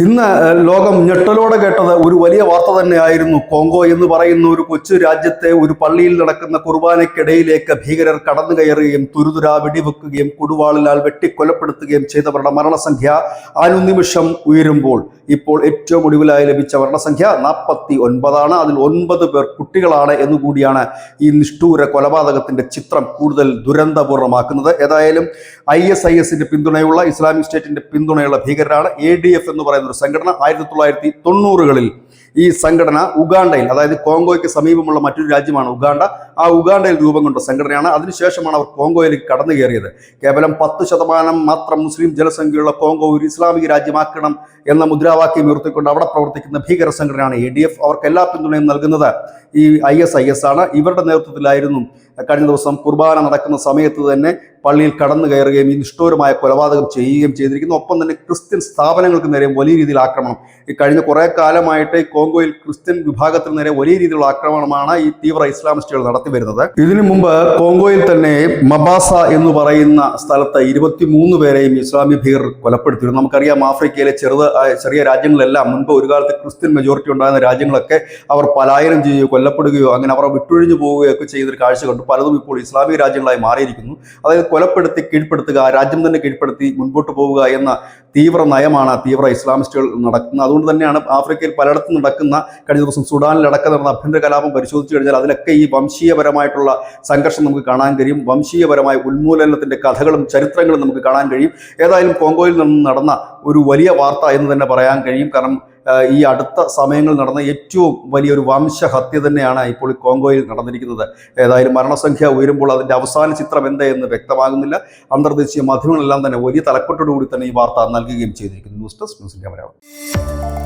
ഇന്ന് ലോകം ഞെട്ടലോടെ കേട്ടത് ഒരു വലിയ വാർത്ത തന്നെയായിരുന്നു. കോങ്കോ എന്ന് പറയുന്ന ഒരു കൊച്ചു രാജ്യത്തെ ഒരു പള്ളിയിൽ നടക്കുന്ന കുർബാനയ്ക്കിടയിലേക്ക് ഭീകരർ കടന്നു കയറുകയും തുരുതുരാ വെടിവെക്കുകയും കൊടുവാളിനാൽ വെട്ടിക്കൊലപ്പെടുത്തുകയും ചെയ്തവരുടെ മരണസംഖ്യ അനുനിമിഷം ഉയരുമ്പോൾ ഇപ്പോൾ ഏറ്റവും ഒടുവിലായി ലഭിച്ച മരണസംഖ്യ 49. അതിൽ 9 പേർ കുട്ടികളാണ് എന്നുകൂടിയാണ് ഈ നിഷ്ഠൂര കൊലപാതകത്തിന്റെ ചിത്രം കൂടുതൽ ദുരന്തപൂർണ്ണമാക്കുന്നത്. ഏതായാലും ISISന്റെ പിന്തുണയുള്ള ഇസ്ലാമിക് സ്റ്റേറ്റിന്റെ പിന്തുണയുള്ള ഭീകരരാണ് ADF എന്ന് പറയുന്ന ഒരു സംഘടന. 1990കളിൽ ഈ സംഘടന ഉഗാണ്ടയിൽ, അതായത് കോങ്കോയ്ക്ക് സമീപമുള്ള മറ്റൊരു രാജ്യമാണ് ഉഗാണ്ട, ആ ഉഗാണ്ടയിൽ രൂപം കൊണ്ട സംഘടനയാണ്. അതിനുശേഷമാണ് അവർ കോങ്കോയിലേക്ക് കടന്നു കയറിയത്. കേവലം 10% മാത്രം മുസ്ലിം ജനസംഖ്യയുള്ള കോങ്കോ ഒരു ഇസ്ലാമിക രാജ്യമാക്കണം എന്ന മുദ്രാവാക്യം ഉയർത്തിക്കൊണ്ട് അവിടെ പ്രവർത്തിക്കുന്ന ഭീകര സംഘടനയാണ് ADF. അവർക്ക് എല്ലാ പിന്തുണയും നൽകുന്നത് ഈ ISIS ആണ്. ഇവരുടെ നേതൃത്വത്തിലായിരുന്നു കഴിഞ്ഞ ദിവസം കുർബാന നടക്കുന്ന സമയത്ത് തന്നെ പള്ളിയിൽ കടന്നു കയറുകയും ഈ നിഷ്ഠൂരമായ കൊലപാതകം ചെയ്യുകയും ചെയ്തിരിക്കുന്നു. ഒപ്പം തന്നെ ക്രിസ്ത്യൻ സ്ഥാപനങ്ങൾക്ക് നേരെ വലിയ രീതിയിൽ ആക്രമണം. ഈ കഴിഞ്ഞ കുറേ കാലമായിട്ട് കോങ്കോയിൽ ക്രിസ്ത്യൻ വിഭാഗത്തിന് നേരെ വലിയ രീതിയിലുള്ള ആക്രമണമാണ് ഈ തീവ്ര ഇസ്ലാമിസ്റ്റുകൾ നടത്തി വരുന്നത്. ഇതിനു മുമ്പ് കോങ്കോയിൽ തന്നെ മബാസ എന്ന് പറയുന്ന സ്ഥലത്ത് 23 പേരെയും ഇസ്ലാമിക ഭീകർ കൊലപ്പെടുത്തിയിരുന്നു. നമുക്കറിയാം, ആഫ്രിക്കയിലെ ചെറിയ രാജ്യങ്ങളെല്ലാം മുൻപ് ഒരു കാലത്ത് ക്രിസ്ത്യൻ മെജോറിറ്റി ഉണ്ടായിരുന്ന രാജ്യങ്ങളൊക്കെ അവർ പലായനം ചെയ്യുകയോ കൊല്ലപ്പെടുകയോ അങ്ങനെ അവർ വിട്ടൊഴിഞ്ഞു പോവുകയോ ഒക്കെ ചെയ്തൊരു കാഴ്ച കണ്ടു. പലതും ഇപ്പോൾ ഇസ്ലാമിക രാജ്യങ്ങളായി മാറിയിരിക്കുന്നു. അതായത് കൊലപ്പെടുത്തി കീഴ്പ്പെടുത്തുക, രാജ്യം തന്നെ കീഴ്പ്പെടുത്തി മുൻപോട്ട് പോവുക എന്ന തീവ്ര നയമാണ് തീവ്ര ഇസ്ലാമിസ്റ്റുകൾ നടക്കുന്നത്. അതുകൊണ്ട് തന്നെയാണ് ആഫ്രിക്കയിൽ പലയിടത്തും നടക്കുന്ന, കഴിഞ്ഞ ദിവസം സുഡാനിലടക്കം നടന്ന ആഭ്യന്തര കലാപം പരിശോധിച്ചു കഴിഞ്ഞാൽ അതിലൊക്കെ ഈ വംശീയപരമായിട്ടുള്ള സംഘർഷം നമുക്ക് കാണാൻ കഴിയും. വംശീയപരമായ ഉന്മൂലനത്തിന്റെ കഥകളും ചരിത്രങ്ങളും നമുക്ക് കാണാൻ കഴിയും. ഏതായാലും കോങ്കോയിൽ നിന്ന് നടന്ന ഒരു വലിയ വാർത്ത എന്ന് തന്നെ പറയാൻ കഴിയും. കാരണം ഈ അടുത്ത സമയങ്ങളിൽ നടന്ന ഏറ്റവും വലിയൊരു വംശഹത്യ തന്നെയാണ് ഇപ്പോൾ കോങ്കോയിൽ നടന്നിരിക്കുന്നത്. ഏതായാലും മരണസംഖ്യ ഉയരുമ്പോൾ അതിൻ്റെ അവസാന ചിത്രം എന്തെന്ന് വ്യക്തമാകുന്നില്ല. അന്തർദേശീയ മാധ്യമങ്ങളെല്ലാം തന്നെ വലിയ തലക്കെട്ടോടുകൂടി തന്നെ ഈ വാർത്ത നൽകുകയും ചെയ്തിരിക്കുന്നു. News desk news India Malayalam.